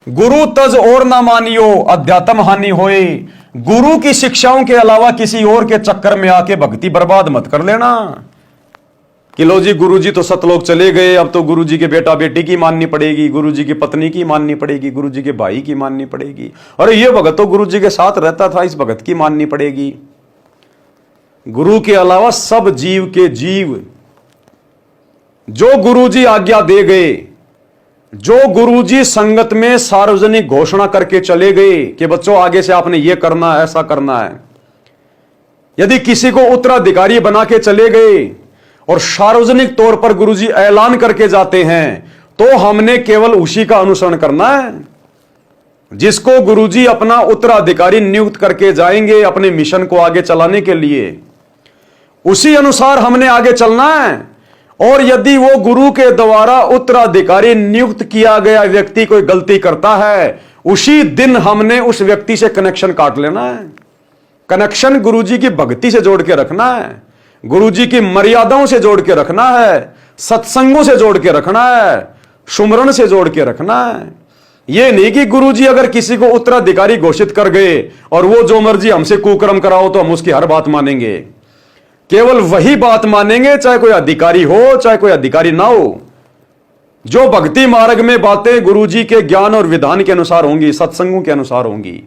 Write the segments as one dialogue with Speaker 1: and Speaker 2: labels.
Speaker 1: गुरु तज और ना मानियो अध्यात्म हानि होए। गुरु की शिक्षाओं के अलावा किसी और के चक्कर में आके भक्ति बर्बाद मत कर लेना कि लो जी गुरु जी तो सतलोक चले गए, अब तो गुरु जी के बेटा बेटी की माननी पड़ेगी, गुरु जी की पत्नी की माननी पड़ेगी, गुरु जी के भाई की माननी पड़ेगी, अरे ये भगत तो गुरु जी के साथ रहता था, इस भगत की माननी पड़ेगी। गुरु के अलावा सब जीव के जीव जो गुरु जी आज्ञा दे गए, जो गुरुजी संगत में सार्वजनिक घोषणा करके चले गए कि बच्चों आगे से आपने ये करना है, ऐसा करना है, यदि किसी को उत्तराधिकारी बना के चले गए और सार्वजनिक तौर पर गुरुजी ऐलान करके जाते हैं तो हमने केवल उसी का अनुसरण करना है। जिसको गुरुजी अपना उत्तराधिकारी नियुक्त करके जाएंगे अपने मिशन को आगे चलाने के लिए, उसी अनुसार हमने आगे चलना है। और यदि वो गुरु के द्वारा उत्तराधिकारी नियुक्त किया गया व्यक्ति कोई गलती करता है, उसी दिन हमने उस व्यक्ति से कनेक्शन काट लेना है। कनेक्शन गुरुजी की भक्ति से जोड़ के रखना है, गुरुजी की मर्यादाओं से जोड़ के रखना है, सत्संगों से जोड़ के रखना है, सुमरण से जोड़ के रखना है। यह नहीं कि गुरुजी अगर किसी को उत्तराधिकारी घोषित कर गए और वो जो मर्जी हमसे कुकर्म कराओ तो हम उसकी हर बात मानेंगे। केवल वही बात मानेंगे चाहे कोई अधिकारी हो चाहे कोई अधिकारी ना हो। जो भक्ति मार्ग में बातें गुरुजी के ज्ञान और विधान के अनुसार होंगी, सत्संगों के अनुसार होंगी,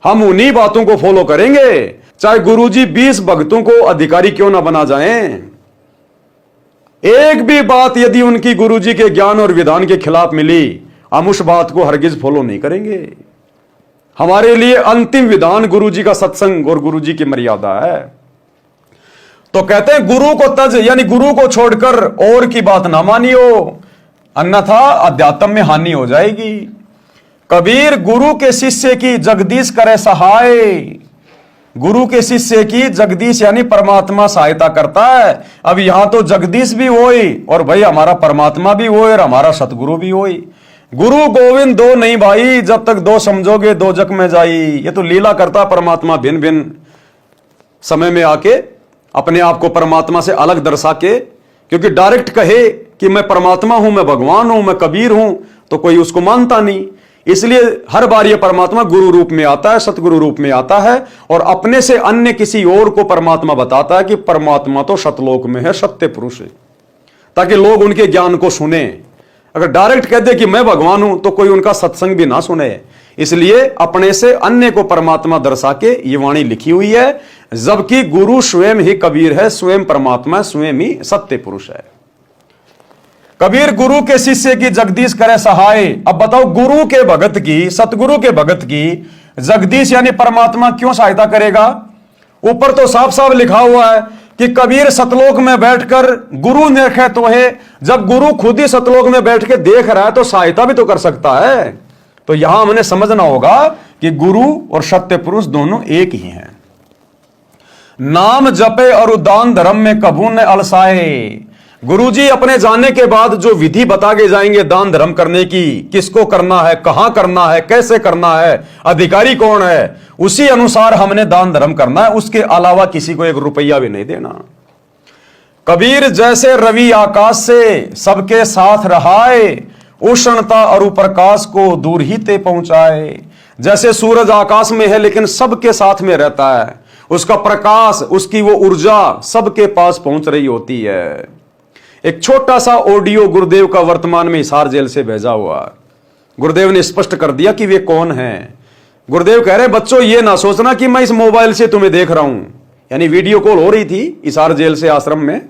Speaker 1: हम उन्हीं बातों को फॉलो करेंगे, चाहे गुरुजी 20 भक्तों को अधिकारी क्यों ना बना जाएं। एक भी बात यदि उनकी गुरुजी के ज्ञान और विधान के खिलाफ मिली, हम उस बात को हरगिज फॉलो नहीं करेंगे। हमारे लिए अंतिम विधान गुरुजी का सत्संग और गुरुजी की मर्यादा है। तो कहते हैं गुरु को तज, यानी गुरु को छोड़कर और की बात ना मानियो, अन्यथा अध्यात्म में हानि हो जाएगी। कबीर गुरु के शिष्य की जगदीश करे सहाय। गुरु के शिष्य की जगदीश यानी परमात्मा सहायता करता है। अब यहां तो जगदीश भी होई और भाई हमारा परमात्मा भी होए और हमारा सतगुरु भी होई। गुरु गोविंद दो नहीं भाई, जब तक दो समझोगे दो जग में जाई। ये तो लीला करता परमात्मा भिन्न भिन्न समय में आके अपने आप को परमात्मा से अलग दर्शा के, क्योंकि डायरेक्ट कहे कि मैं परमात्मा हूं, मैं भगवान हूं, मैं कबीर हूं, तो कोई उसको मानता नहीं। इसलिए हर बार यह परमात्मा गुरु रूप में आता है, सतगुरु रूप में आता है और अपने से अन्य किसी और को परमात्मा बताता है कि परमात्मा तो सतलोक में है, सत्य पुरुष है, ताकि लोग उनके ज्ञान को सुने। अगर डायरेक्ट कह दे कि मैं भगवान हूं तो कोई उनका सत्संग भी ना सुने। इसलिए अपने से अन्य को परमात्मा दर्शा के ये वाणी लिखी हुई है, जबकि गुरु स्वयं ही कबीर है, स्वयं परमात्मा, स्वयं ही सत्य पुरुष है। कबीर गुरु के शिष्य की जगदीश करे सहाय। अब बताओ गुरु के भगत की, सतगुरु के भगत की जगदीश यानी परमात्मा क्यों सहायता करेगा? ऊपर तो साफ साफ लिखा हुआ है कि कबीर सतलोक में बैठकर गुरु देखे तो है। जब गुरु खुद ही सतलोक में बैठ के देख रहा है तो सहायता भी तो कर सकता है। तो यहां हमने समझना होगा कि गुरु और सत्य पुरुष दोनों एक ही हैं। नाम जपे और दान धर्म में कभू न अलसाए। गुरुजी अपने जाने के बाद जो विधि बता के जाएंगे दान धर्म करने की, किसको करना है, कहां करना है, कैसे करना है, अधिकारी कौन है, उसी अनुसार हमने दान धर्म करना है। उसके अलावा किसी को एक रुपया भी नहीं देना। कबीर जैसे रवि आकाश से सबके साथ रहाए, उष्णता और प्रकाश को दूर ही ते पहुंचाए। जैसे सूरज आकाश में है लेकिन सबके साथ में रहता है, उसका प्रकाश, उसकी वो ऊर्जा सबके पास पहुंच रही होती है। एक छोटा सा ऑडियो गुरुदेव का वर्तमान में हिसार जेल से भेजा हुआ। गुरुदेव ने स्पष्ट कर दिया कि वे कौन हैं। गुरुदेव कह रहे बच्चों ये ना सोचना कि मैं इस मोबाइल से तुम्हें देख रहा हूं, यानी वीडियो कॉल हो रही थी हिसार जेल से आश्रम में।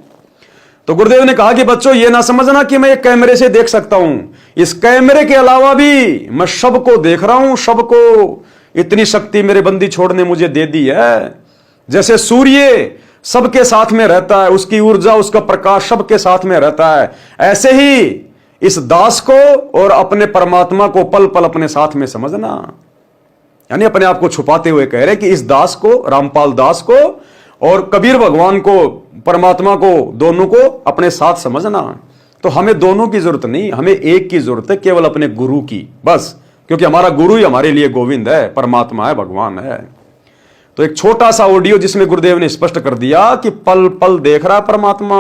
Speaker 1: तो गुरुदेव ने कहा कि बच्चों ये ना समझना कि मैं एक कैमरे से देख सकता हूं, इस कैमरे के अलावा भी मैं सबको देख रहा हूं, सबको। इतनी शक्ति मेरे बंदी छोड़ ने मुझे दे दी है। जैसे सूर्य सबके साथ में रहता है, उसकी ऊर्जा, उसका प्रकाश सबके साथ में रहता है, ऐसे ही इस दास को और अपने परमात्मा को पल पल अपने साथ में समझना। यानी अपने आप को छुपाते हुए कह रहे कि इस दास को, रामपाल दास को और कबीर भगवान को, परमात्मा को, दोनों को अपने साथ समझना। तो हमें दोनों की जरूरत नहीं, हमें एक की जरूरत है, केवल अपने गुरु की, बस। क्योंकि हमारा गुरु ही हमारे लिए गोविंद है, परमात्मा है, भगवान है। तो एक छोटा सा ऑडियो जिसमें गुरुदेव ने स्पष्ट कर दिया कि पल पल देख रहा है परमात्मा।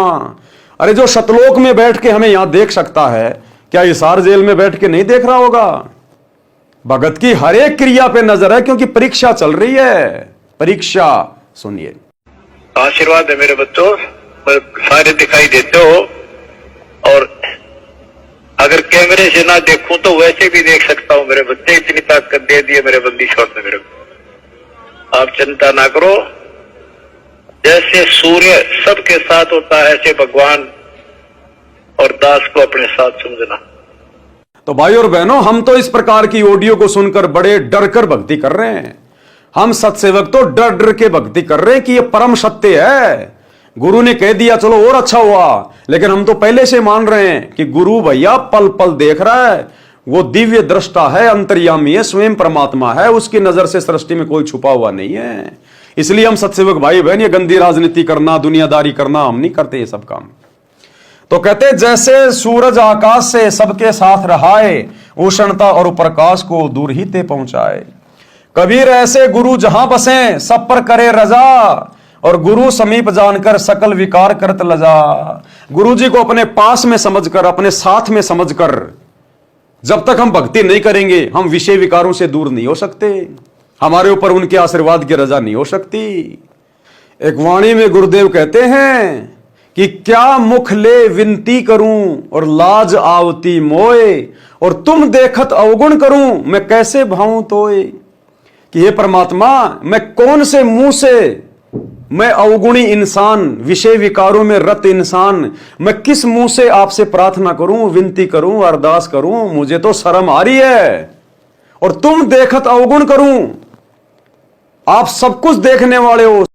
Speaker 1: अरे जो सतलोक में बैठ के हमें यहां देख सकता है, क्या हिसार जेल में बैठ के नहीं देख रहा होगा? भगत की हर एक क्रिया पे नजर है, क्योंकि परीक्षा चल रही है। परीक्षा सुनिए।
Speaker 2: आशीर्वाद है मेरे बच्चों, सारे दिखाई देते हो, और अगर कैमरे से ना देखूं तो वैसे भी देख सकता हूं मेरे बच्चे। इतनी ताकत दे दी है मेरे बंदी छोड़ ने मेरे को। आप चिंता ना करो, जैसे सूर्य सबके साथ होता है ऐसे भगवान और दास को अपने साथ समझना।
Speaker 1: तो भाई और बहनों, हम तो इस प्रकार की ऑडियो को सुनकर बड़े डर कर भक्ति कर रहे हैं। हम सत्सेवक तो डर डर के भक्ति कर रहे हैं कि यह परम सत्य है। गुरु ने कह दिया चलो और अच्छा हुआ, लेकिन हम तो पहले से मान रहे हैं कि गुरु भैया पल पल देख रहा है, वो दिव्य दृष्टा है, अंतर्यामी है, स्वयं परमात्मा है, उसकी नजर से सृष्टि में कोई छुपा हुआ नहीं है। इसलिए हम सत्सेवक भाई बहन ये गंदी राजनीति करना, दुनियादारी करना हम नहीं करते ये सब काम। तो कहते जैसे सूरज आकाश से सबके साथ रहाए, उष्णता और प्रकाश को दूर ही ते पहुंचाए। कबीर ऐसे गुरु जहां बसे सब पर करे रजा, और गुरु समीप जानकर सकल विकार करत लजा। गुरु जी को अपने पास में समझकर, अपने साथ में समझकर जब तक हम भक्ति नहीं करेंगे, हम विषय विकारों से दूर नहीं हो सकते। हमारे ऊपर उनके आशीर्वाद की रजा नहीं हो सकती। एक वाणी में गुरुदेव कहते हैं कि क्या मुख ले विनती करूं और लाज आवती मोए, और तुम देखत अवगुण करूं मैं कैसे भाऊं तोए। कि हे परमात्मा, मैं कौन से मुंह से, मैं अवगुणी इंसान, विषय विकारों में रत इंसान, मैं किस मुंह से आपसे प्रार्थना करूं, विनती करूं, अरदास करूं। मुझे तो शर्म आ रही है। और तुम देखत अवगुण करूं, आप सब कुछ देखने वाले हो,